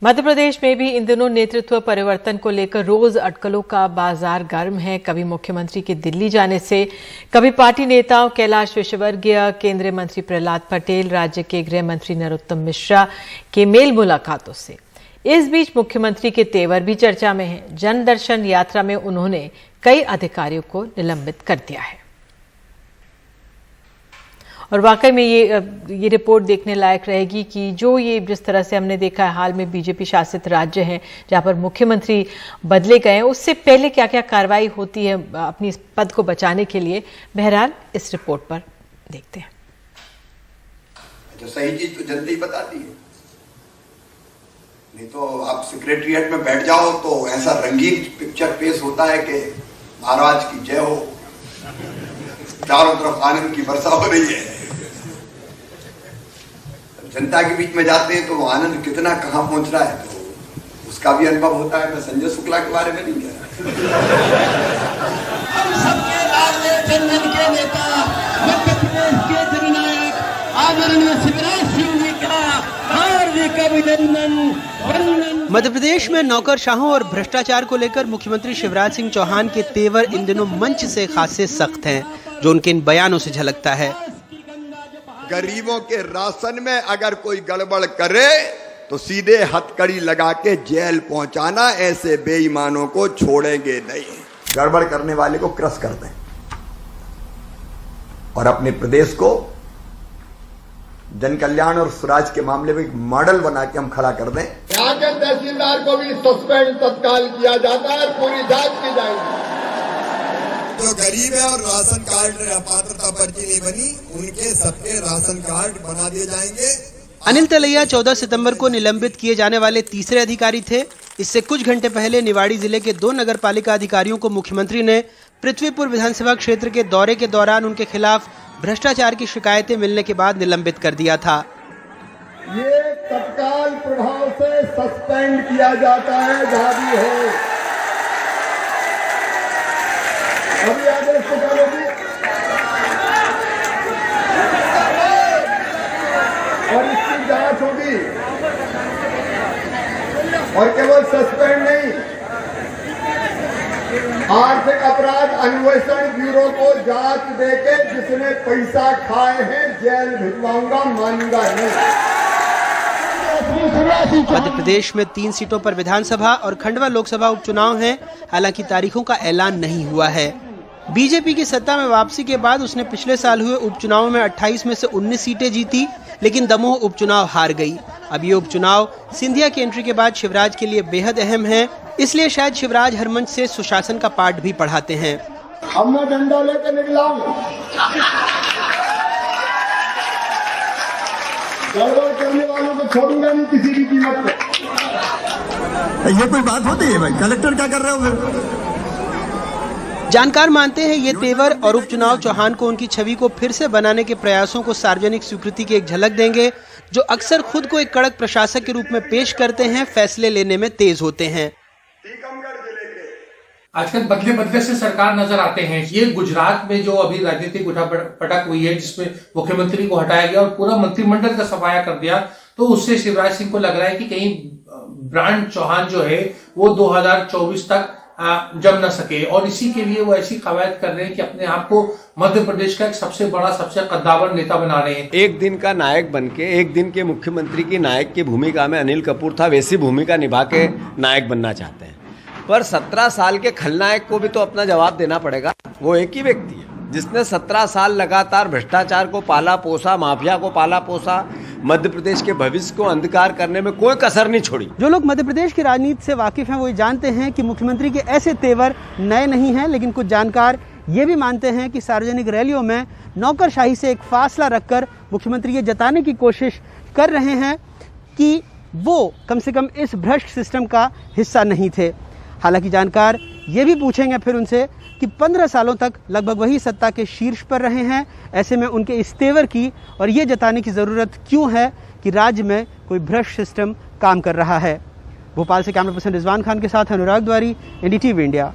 मध्य प्रदेश में भी इन दिनों नेतृत्व परिवर्तन को लेकर रोज अटकलों का बाजार गर्म है। कभी मुख्यमंत्री के दिल्ली जाने से, कभी पार्टी नेताओं कैलाश विजयवर्गीय, केंद्रीय मंत्री प्रहलाद पटेल, राज्य के गृह मंत्री नरोत्तम मिश्रा के मेल मुलाकातों से। इस बीच मुख्यमंत्री के तेवर भी चर्चा में हैं। जन दर्शन यात्रा में उन्होंने कई अधिकारियों को निलंबित कर दिया है और वाकई में ये रिपोर्ट देखने लायक रहेगी कि जिस तरह से हमने देखा है हाल में बीजेपी शासित राज्य हैं जहां पर मुख्यमंत्री बदले गए हैं, उससे पहले क्या क्या कार्रवाई होती है अपनी पद को बचाने के लिए। बहरहाल इस रिपोर्ट पर देखते हैं। तो सही चीज तो जनता ही बताती है, नहीं तो आप सेक्रेटरिएट में बैठ जाओ तो ऐसा रंगीन पिक्चर पेश होता है कि महाराज की जय हो, चारों तरफ आनंद की वर्षा हो रही है। जनता के बीच में जाते हैं तो वो आनंद कितना कहाँ पहुंच रहा है तो उसका भी अनुभव होता है। मैं संजय शुक्ला के बारे में नहीं कह रहा। सबके राज्य जनगण के नेता, मध्य प्रदेश के जननायक आदरणीय शिवराज सिंह जी का हार्दिक अभिनंदन। मध्य प्रदेश में नौकरशाहों और भ्रष्टाचार को लेकर मुख्यमंत्री शिवराज सिंह चौहान के तेवर इन दिनों मंच से खासे सख्त हैं, जो उनके इन बयानों से झलकता है। गरीबों के राशन में अगर कोई गड़बड़ करे तो सीधे हथकड़ी लगा के जेल पहुंचाना, ऐसे बेईमानों को छोड़ेंगे नहीं। गड़बड़ करने वाले को क्रश कर दें और अपने प्रदेश को जन कल्याण और स्वराज के मामले में एक मॉडल बना के हम खड़ा कर दें। यहाँ के तहसीलदार को भी सस्पेंड तत्काल किया जाता है, पूरी जांच की जाएगी। जो गरीब है और राशन कार्ड पात्रता पर्ची नहीं बनी, उनके सबके राशन कार्ड बना दिए जाएंगे। अनिल तलैया 14 सितंबर को निलंबित किए जाने वाले तीसरे अधिकारी थे। इससे कुछ घंटे पहले निवाड़ी जिले के 2 नगर पालिका अधिकारियों को मुख्यमंत्री ने पृथ्वीपुर विधानसभा क्षेत्र के दौरे के दौरान उनके खिलाफ भ्रष्टाचार की शिकायतें मिलने के बाद निलंबित कर दिया था। ये तत्काल प्रभाव से सस्पेंड किया जाता है जहां भी हो। अभी आदेश निकालोगी और इसकी जांच होगी और केवल सस्पेंड नहीं, आर्थिक अपराध अन्वेषण ब्यूरो को जांच देके जिसने पैसा खाए हैं जेल भिजवाऊंगा, मानूंगा नहीं। मध्य प्रदेश में 3 सीटों पर विधानसभा और खंडवा लोकसभा उपचुनाव हैं। हालांकि तारीखों का ऐलान नहीं हुआ है। बीजेपी की सत्ता में वापसी के बाद उसने पिछले साल हुए उपचुनाव में 28 में से 19 सीटें जीती, लेकिन दमोह उपचुनाव हार गई। अब ये उपचुनाव सिंधिया की एंट्री के बाद शिवराज के लिए बेहद अहम है, इसलिए शायद शिवराज हर मंच से सुशासन का पाठ भी पढ़ाते हैं। अब मैं डंडा लेकर निकला हूं, गड़बड़ करने वालों को छोड़ूंगा नहीं किसी भी कीमत पे। ये कोई बात होती है भाई? कलेक्टर क्या कर रहे हो फिर? जानकार मानते हैं ये तेवर और उपचुनाव चौहान को उनकी छवि को फिर से बनाने के प्रयासों को सार्वजनिक स्वीकृति की एक झलक देंगे, जो अक्सर खुद को एक कड़क प्रशासक के रूप में पेश करते हैं, फैसले लेने में तेज होते हैं। आजकल बदले से सरकार नजर आते हैं। ये गुजरात में जो अभी राजनीतिक उठापटक हुई है, जिसमें मुख्यमंत्री को हटाया गया और पूरा मंत्रिमंडल का सफाया कर दिया, तो उससे शिवराज सिंह को लग रहा है कि कहीं ब्रांड चौहान जो है वो 2024 तक जम न सके, और इसी के लिए वो ऐसी कवायद कर रहे हैं कि अपने आप को मध्य प्रदेश का एक सबसे बड़ा, सबसे कद्दावर नेता बना रहे हैं। एक दिन का नायक बनके, एक दिन के मुख्यमंत्री की नायक की भूमिका में अनिल कपूर था, वैसी भूमिका निभा के नायक बनना चाहते हैं। पर 17 साल के खलनायक को भी तो अपना जवाब देना पड़ेगा। वो एक ही व्यक्ति है जिसने 17 साल लगातार भ्रष्टाचार को पाला पोसा, माफिया को पाला पोसा, मध्य प्रदेश के भविष्य को अंधकार करने में कोई कसर नहीं छोड़ी। जो लोग मध्य प्रदेश की राजनीति से वाकिफ हैं वो ये जानते हैं कि मुख्यमंत्री के ऐसे तेवर नए नहीं हैं, लेकिन कुछ जानकार ये भी मानते हैं कि सार्वजनिक रैलियों में नौकरशाही से एक फासला रखकर मुख्यमंत्री ये जताने की कोशिश कर रहे हैं कि वो कम से कम इस भ्रष्ट सिस्टम का हिस्सा नहीं थे। हालांकि जानकार ये भी पूछेंगे फिर उनसे कि 15 सालों तक लगभग वही सत्ता के शीर्ष पर रहे हैं, ऐसे में उनके इस तेवर की और ये जताने की ज़रूरत क्यों है कि राज्य में कोई भ्रष्ट सिस्टम काम कर रहा है। भोपाल से कैमरा पर्सन रिजवान खान के साथ अनुराग द्वारी, NDTV इंडिया।